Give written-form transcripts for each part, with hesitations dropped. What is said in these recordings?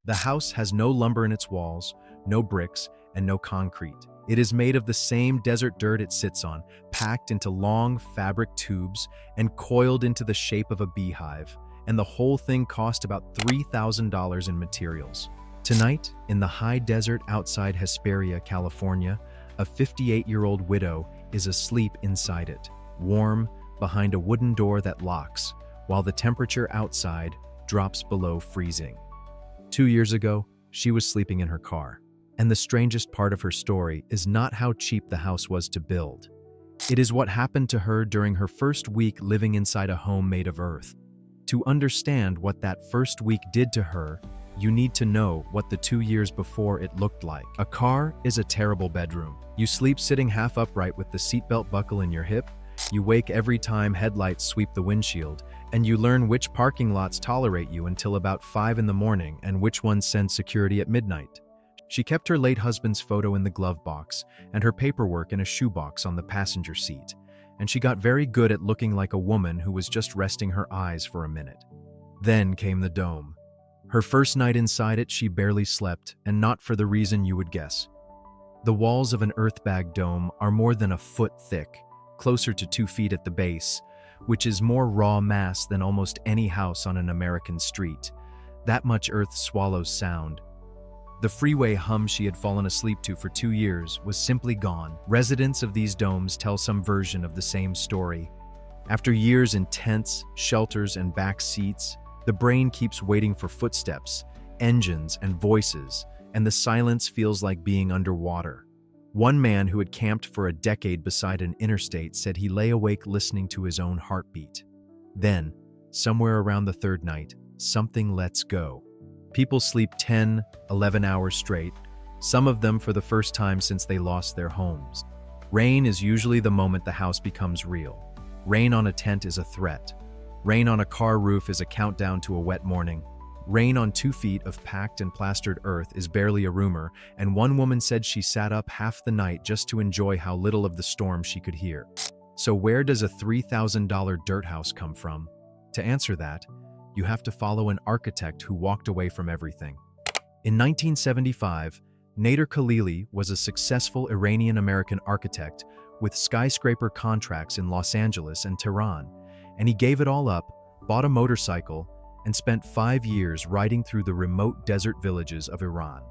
The house has no lumber in its walls, no bricks, and no concrete. It is made of the same desert dirt it sits on, packed into long fabric tubes and coiled into the shape of a beehive, and the whole thing cost about $3,000 in materials. Tonight, in the high desert outside Hesperia, California, a 58-year-old widow is asleep inside it, warm, behind a wooden door that locks, while the temperature outside drops below freezing. 2 years ago, she was sleeping in her car. And the strangest part of her story is not how cheap the house was to build. It is what happened to her during her first week living inside a home made of earth. To understand what that first week did to her, you need to know what the 2 years before it looked like. A car is a terrible bedroom. You sleep sitting half upright with the seatbelt buckle in your hip. You wake every time headlights sweep the windshield, and you learn which parking lots tolerate you until about 5 in the morning and which ones send security at midnight. She kept her late husband's photo in the glove box and her paperwork in a shoebox on the passenger seat, and she got very good at looking like a woman who was just resting her eyes for a minute. Then came the dome. Her first night inside it, she barely slept, and not for the reason you would guess. The walls of an Earthbag dome are more than a foot thick, closer to 2 feet at the base, which is more raw mass than almost any house on an American street. That much earth swallows sound. The freeway hum she had fallen asleep to for 2 years was simply gone. Residents of these domes tell some version of the same story. After years in tents, shelters, and back seats, the brain keeps waiting for footsteps, engines, and voices, and the silence feels like being underwater. One man who had camped for a decade beside an interstate said he lay awake listening to his own heartbeat. Then, somewhere around the third night, something lets go. People sleep 10, 11 hours straight, some of them for the first time since they lost their homes. Rain is usually the moment the house becomes real. Rain on a tent is a threat. Rain on a car roof is a countdown to a wet morning. Rain on 2 feet of packed and plastered earth is barely a rumor, and one woman said she sat up half the night just to enjoy how little of the storm she could hear. So where does a $3,000 dirt house come from? To answer that, you have to follow an architect who walked away from everything. In 1975, Nader Khalili was a successful Iranian-American architect with skyscraper contracts in Los Angeles and Tehran, and he gave it all up, bought a motorcycle, and spent 5 years riding through the remote desert villages of Iran.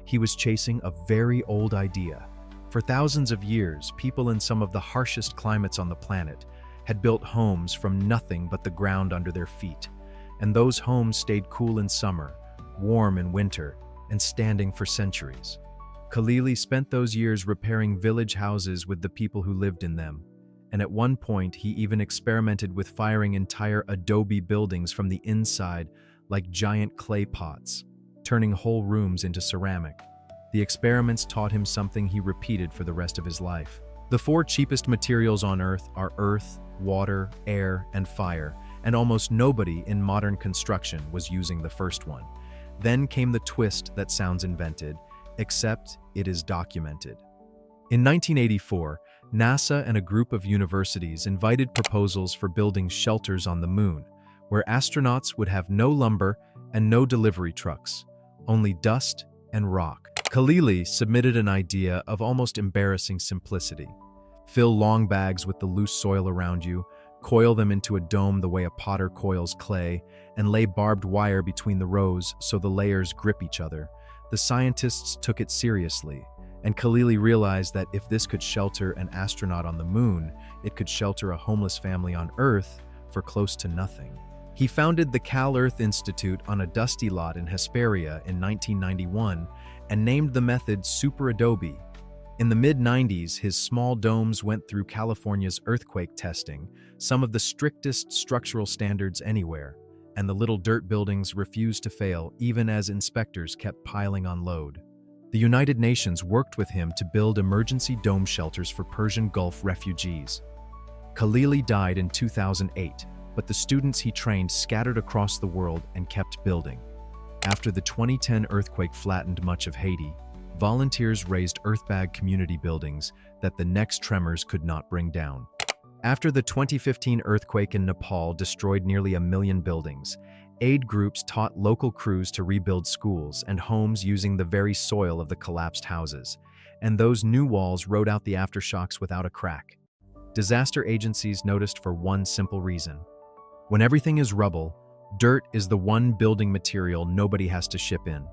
He was chasing a very old idea. For thousands of years, people in some of the harshest climates on the planet had built homes from nothing but the ground under their feet, and those homes stayed cool in summer, warm in winter, and standing for centuries. Khalili spent those years repairing village houses with the people who lived in them, and at one point he even experimented with firing entire Adobe buildings from the inside like giant clay pots, turning whole rooms into ceramic. The experiments taught him something he repeated for the rest of his life. The 4 cheapest materials on Earth are earth, water, air, and fire, and almost nobody in modern construction was using the first one. Then came the twist that sounds invented, except it is documented. In 1984, NASA and a group of universities invited proposals for building shelters on the moon, where astronauts would have no lumber and no delivery trucks, only dust and rock. Khalili submitted an idea of almost embarrassing simplicity. Fill long bags with the loose soil around you, coil them into a dome the way a potter coils clay, and lay barbed wire between the rows so the layers grip each other. The scientists took it seriously, and Khalili realized that if this could shelter an astronaut on the moon, it could shelter a homeless family on Earth for close to nothing. He founded the Cal Earth Institute on a dusty lot in Hesperia in 1991 and named the method Super Adobe. In the mid-90s, his small domes went through California's earthquake testing, some of the strictest structural standards anywhere, and the little dirt buildings refused to fail even as inspectors kept piling on load. The United Nations worked with him to build emergency dome shelters for Persian Gulf refugees. Khalili died in 2008, but the students he trained scattered across the world and kept building. After the 2010 earthquake flattened much of Haiti, volunteers raised Earthbag community buildings that the next tremors could not bring down. After the 2015 earthquake in Nepal destroyed nearly 1 million buildings, Aid groups taught local crews to rebuild schools and homes using the very soil of the collapsed houses, and those new walls rode out the aftershocks without a crack. Disaster agencies noticed for one simple reason. When everything is rubble, dirt is the one building material nobody has to ship in.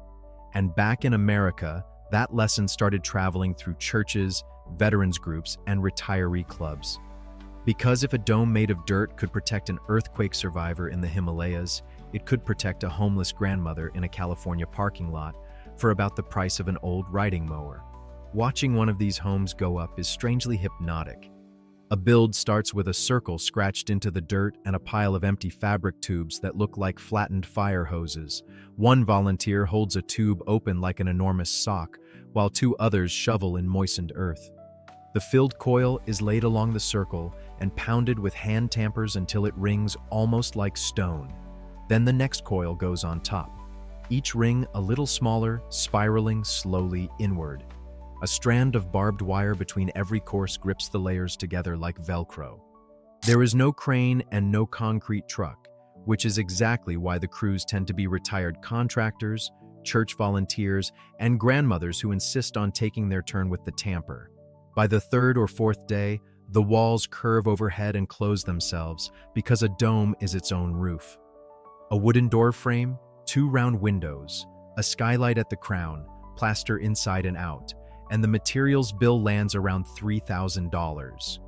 And back in America, that lesson started traveling through churches, veterans groups, and retiree clubs. Because if a dome made of dirt could protect an earthquake survivor in the Himalayas, it could protect a homeless grandmother in a California parking lot for about the price of an old riding mower. Watching one of these homes go up is strangely hypnotic. A build starts with a circle scratched into the dirt and a pile of empty fabric tubes that look like flattened fire hoses. One volunteer holds a tube open like an enormous sock, while two others shovel in moistened earth. The filled coil is laid along the circle and pounded with hand tampers until it rings almost like stone. Then the next coil goes on top, each ring a little smaller, spiraling slowly inward. A strand of barbed wire between every course grips the layers together like Velcro. There is no crane and no concrete truck, which is exactly why the crews tend to be retired contractors, church volunteers, and grandmothers who insist on taking their turn with the tamper. By the third or fourth day, the walls curve overhead and close themselves because a dome is its own roof. A wooden door frame, two round windows, a skylight at the crown, plaster inside and out, and the materials bill lands around $3,000.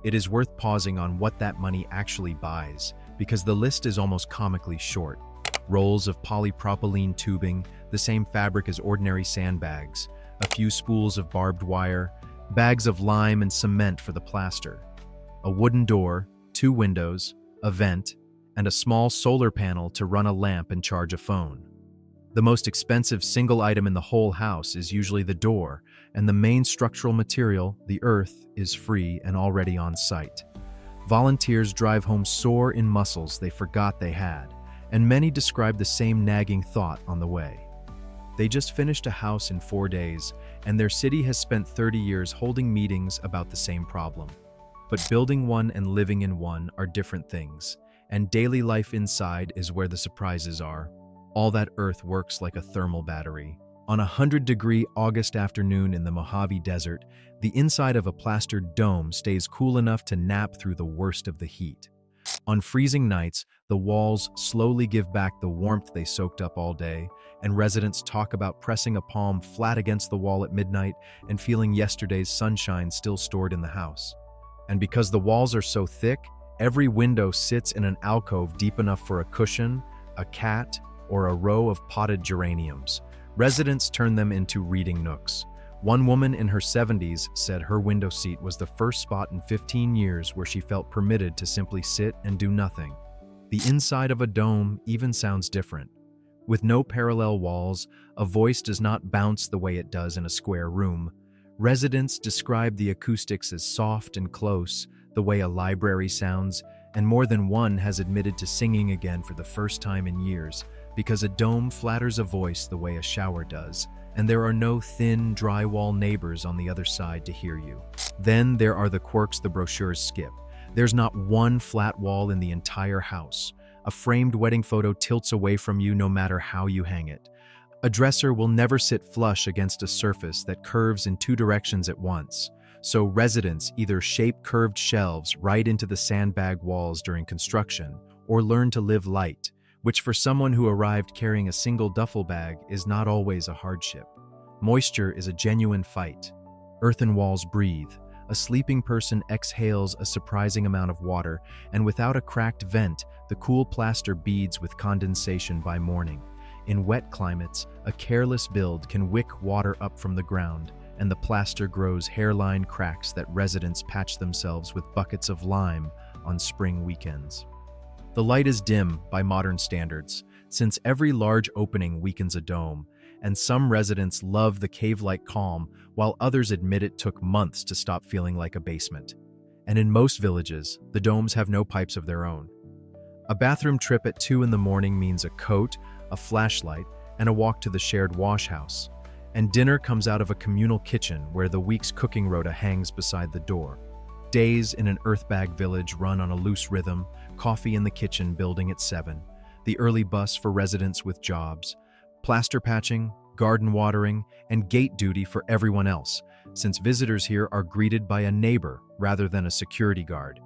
It is worth pausing on what that money actually buys, because the list is almost comically short. Rolls of polypropylene tubing, the same fabric as ordinary sandbags, a few spools of barbed wire, bags of lime and cement for the plaster, a wooden door, two windows, a vent, and a small solar panel to run a lamp and charge a phone. The most expensive single item in the whole house is usually the door, and the main structural material, the earth, is free and already on site. Volunteers drive home sore in muscles they forgot they had, and many describe the same nagging thought on the way. They just finished a house in 4 days, and their city has spent 30 years holding meetings about the same problem. But building one and living in one are different things, and daily life inside is where the surprises are. All that earth works like a thermal battery. On a 100-degree August afternoon in the Mojave Desert, the inside of a plastered dome stays cool enough to nap through the worst of the heat. On freezing nights, the walls slowly give back the warmth they soaked up all day, and residents talk about pressing a palm flat against the wall at midnight and feeling yesterday's sunshine still stored in the house. And because the walls are so thick, every window sits in an alcove deep enough for a cushion, a cat, or a row of potted geraniums. Residents turn them into reading nooks. One woman in her 70s said her window seat was the first spot in 15 years where she felt permitted to simply sit and do nothing. The inside of a dome even sounds different. With no parallel walls, a voice does not bounce the way it does in a square room. Residents describe the acoustics as soft and close, the way a library sounds, and more than one has admitted to singing again for the first time in years, because a dome flatters a voice the way a shower does, and there are no thin, drywall neighbors on the other side to hear you. Then there are the quirks the brochures skip. There's not one flat wall in the entire house. A framed wedding photo tilts away from you no matter how you hang it. A dresser will never sit flush against a surface that curves in two directions at once. So residents either shape curved shelves right into the sandbag walls during construction, or learn to live light, which for someone who arrived carrying a single duffel bag is not always a hardship. Moisture is a genuine fight. Earthen walls breathe. A sleeping person exhales a surprising amount of water, and without a cracked vent, the cool plaster beads with condensation by morning. In wet climates, a careless build can wick water up from the ground, and the plaster grows hairline cracks that residents patch themselves with buckets of lime on spring weekends. The light is dim by modern standards, since every large opening weakens a dome, and some residents love the cave-like calm, while others admit it took months to stop feeling like a basement. And in most villages, the domes have no pipes of their own. A bathroom trip at 2 in the morning means a coat, a flashlight, and a walk to the shared wash house. And dinner comes out of a communal kitchen where the week's cooking rota hangs beside the door. Days in an Earthbag village run on a loose rhythm, coffee in the kitchen building at 7. the early bus for residents with jobs, plaster patching, garden watering, and gate duty for everyone else, since visitors here are greeted by a neighbor rather than a security guard.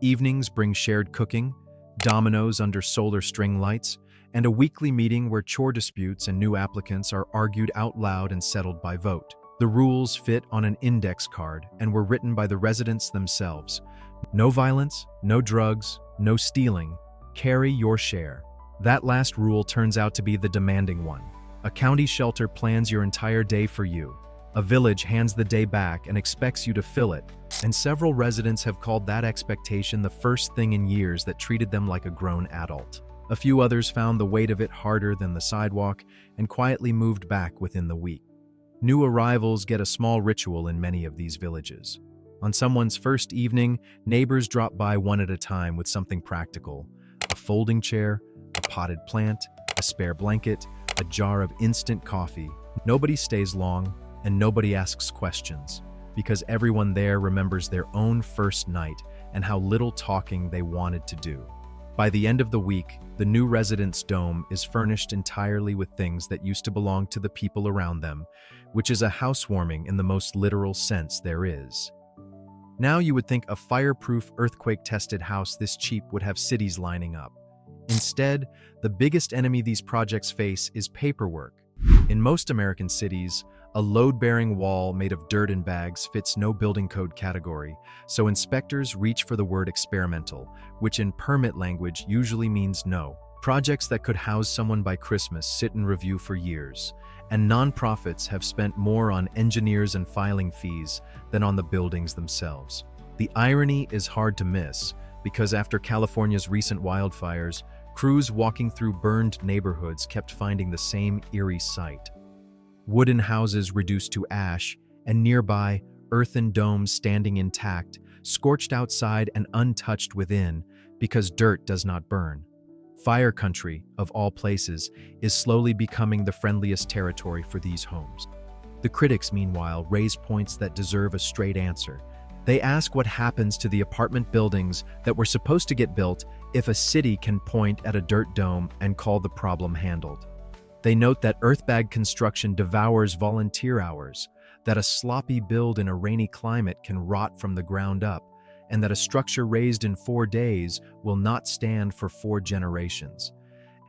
Evenings bring shared cooking, dominoes under solar string lights, and a weekly meeting where chore disputes and new applicants are argued out loud and settled by vote. The rules fit on an index card and were written by the residents themselves. No violence, no drugs, no stealing. Carry your share. That last rule turns out to be the demanding one. A county shelter plans your entire day for you. A village hands the day back and expects you to fill it. And several residents have called that expectation the first thing in years that treated them like a grown adult. A few others found the weight of it harder than the sidewalk and quietly moved back within the week. New arrivals get a small ritual in many of these villages. On someone's first evening, neighbors drop by one at a time with something practical: a folding chair, a potted plant, a spare blanket, a jar of instant coffee. Nobody stays long, and nobody asks questions, because everyone there remembers their own first night and how little talking they wanted to do. By the end of the week, the new residence dome is furnished entirely with things that used to belong to the people around them, which is a housewarming in the most literal sense there is. Now you would think a fireproof, earthquake-tested house this cheap would have cities lining up. Instead, the biggest enemy these projects face is paperwork. In most American cities, a load-bearing wall made of dirt and bags fits no building code category, so inspectors reach for the word experimental, which in permit language usually means no. Projects that could house someone by Christmas sit in review for years, and nonprofits have spent more on engineers and filing fees than on the buildings themselves. The irony is hard to miss, because after California's recent wildfires, crews walking through burned neighborhoods kept finding the same eerie sight. Wooden houses reduced to ash, and nearby, earthen domes standing intact, scorched outside and untouched within, because dirt does not burn. Fire country, of all places, is slowly becoming the friendliest territory for these homes. The critics, meanwhile, raise points that deserve a straight answer. They ask what happens to the apartment buildings that were supposed to get built if a city can point at a dirt dome and call the problem handled. They note that Earthbag construction devours volunteer hours, that a sloppy build in a rainy climate can rot from the ground up, and that a structure raised in 4 days will not stand for 4 generations.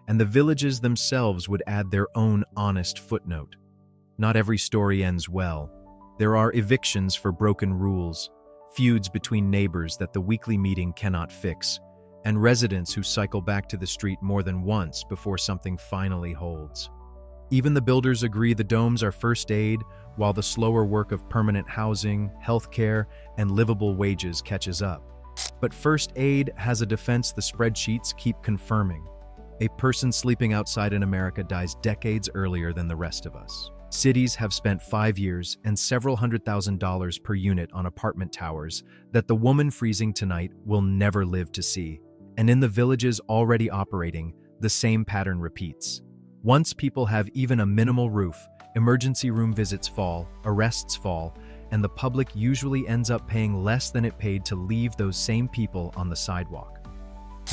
And the villages themselves would add their own honest footnote. Not every story ends well. There are evictions for broken rules, feuds between neighbors that the weekly meeting cannot fix, and residents who cycle back to the street more than once before something finally holds. Even the builders agree the domes are first aid, while the slower work of permanent housing, healthcare, and livable wages catches up. But first aid has a defense the spreadsheets keep confirming. A person sleeping outside in America dies decades earlier than the rest of us. Cities have spent 5 years and several $100,000 per unit on apartment towers that the woman freezing tonight will never live to see. And in the villages already operating, the same pattern repeats. Once people have even a minimal roof, emergency room visits fall, arrests fall, and the public usually ends up paying less than it paid to leave those same people on the sidewalk.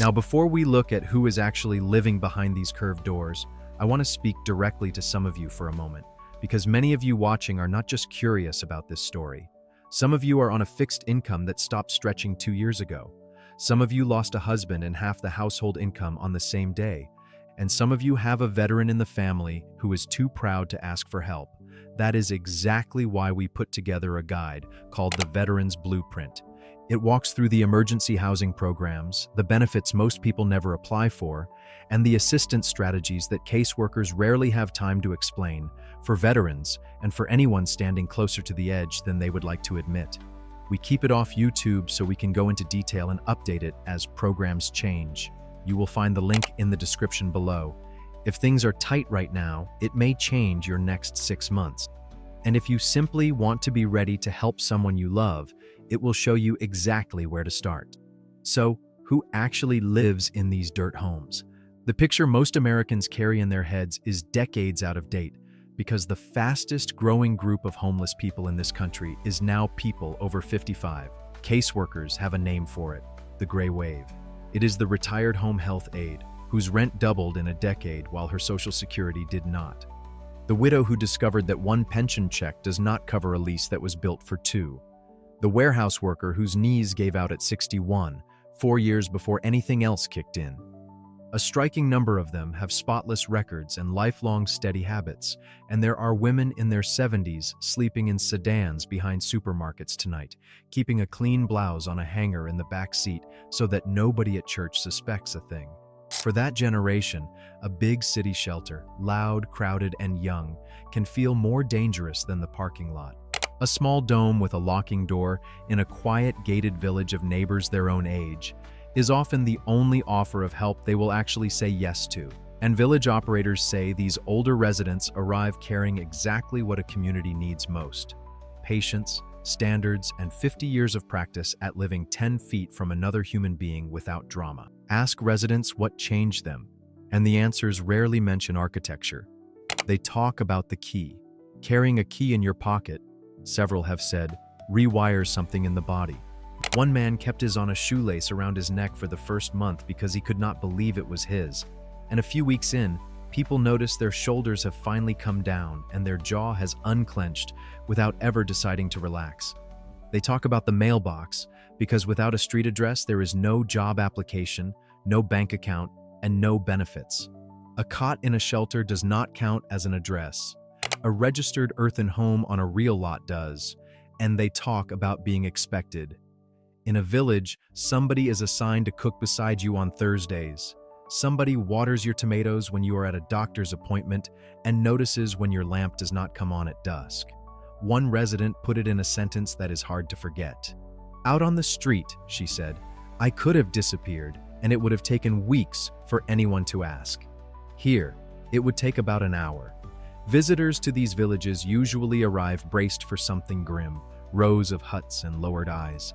Now, before we look at who is actually living behind these curved doors, I want to speak directly to some of you for a moment, because many of you watching are not just curious about this story. Some of you are on a fixed income that stopped stretching 2 years ago. Some of you lost a husband and half the household income on the same day. And some of you have a veteran in the family who is too proud to ask for help. That is exactly why we put together a guide called the Veteran's Blueprint. It walks through the emergency housing programs, the benefits most people never apply for, and the assistance strategies that caseworkers rarely have time to explain, for veterans and for anyone standing closer to the edge than they would like to admit. We keep it off YouTube so we can go into detail and update it as programs change. You will find the link in the description below. If things are tight right now, it may change your next 6 months. And if you simply want to be ready to help someone you love, it will show you exactly where to start. So, who actually lives in these dirt homes? The picture most Americans carry in their heads is decades out of date, because the fastest growing group of homeless people in this country is now people over 55. Caseworkers have a name for it: the gray wave. It is the retired home health aide, whose rent doubled in a decade while her Social Security did not. The widow who discovered that one pension check does not cover a lease that was built for two. The warehouse worker whose knees gave out at 61, 4 years before anything else kicked in. A striking number of them have spotless records and lifelong steady habits, and there are women in their 70s sleeping in sedans behind supermarkets tonight, keeping a clean blouse on a hanger in the back seat so that nobody at church suspects a thing. For that generation, a big city shelter, loud, crowded, and young, can feel more dangerous than the parking lot. A small dome with a locking door in a quiet, gated village of neighbors their own age is often the only offer of help they will actually say yes to. And village operators say these older residents arrive carrying exactly what a community needs most: patience, standards, and 50 years of practice at living 10 feet from another human being without drama. Ask residents what changed them, and the answers rarely mention architecture. They talk about the key. Carrying a key in your pocket, several have said, rewires something in the body. One man kept his on a shoelace around his neck for the first month because he could not believe it was his. And a few weeks in, people notice their shoulders have finally come down and their jaw has unclenched without ever deciding to relax. They talk about the mailbox because without a street address, there is no job application, no bank account, and no benefits. A cot in a shelter does not count as an address. A registered earthen home on a real lot does, and they talk about being expected. In a village, somebody is assigned to cook beside you on Thursdays. Somebody waters your tomatoes when you are at a doctor's appointment and notices when your lamp does not come on at dusk. One resident put it in a sentence that is hard to forget. "Out on the street," she said, "I could have disappeared, and it would have taken weeks for anyone to ask. Here, it would take about an hour." Visitors to these villages usually arrive braced for something grim, rows of huts and lowered eyes.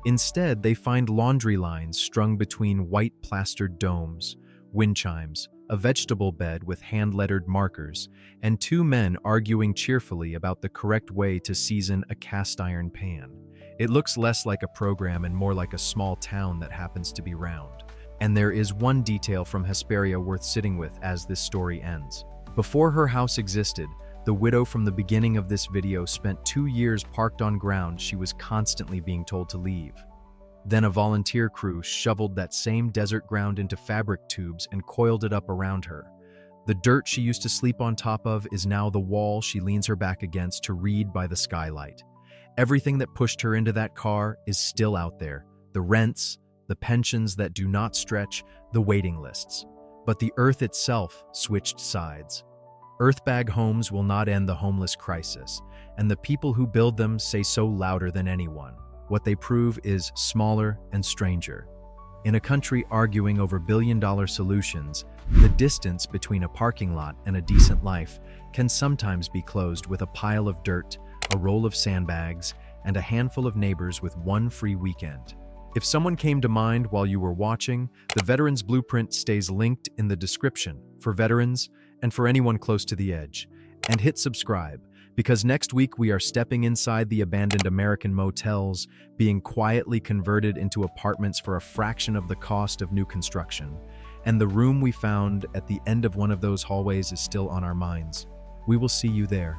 Instead, they find laundry lines strung between white plastered domes, wind chimes, a vegetable bed with hand-lettered markers, and two men arguing cheerfully about the correct way to season a cast-iron pan. It looks less like a program and more like a small town that happens to be round. And there is one detail from Hesperia worth sitting with as this story ends. Before her house existed, the widow from the beginning of this video spent 2 years parked on ground she was constantly being told to leave. Then a volunteer crew shoveled that same desert ground into fabric tubes and coiled it up around her. The dirt she used to sleep on top of is now the wall she leans her back against to read by the skylight. Everything that pushed her into that car is still out there. The rents, the pensions that do not stretch, the waiting lists. But the earth itself switched sides. Earthbag homes will not end the homeless crisis, and the people who build them say so louder than anyone. What they prove is smaller and stranger. In a country arguing over billion-dollar solutions, the distance between a parking lot and a decent life can sometimes be closed with a pile of dirt, a roll of sandbags, and a handful of neighbors with one free weekend. If someone came to mind while you were watching, the Veterans Blueprint stays linked in the description for veterans and for anyone close to the edge. And hit subscribe, because next week we are stepping inside the abandoned American motels, being quietly converted into apartments for a fraction of the cost of new construction. And the room we found at the end of one of those hallways is still on our minds. We will see you there.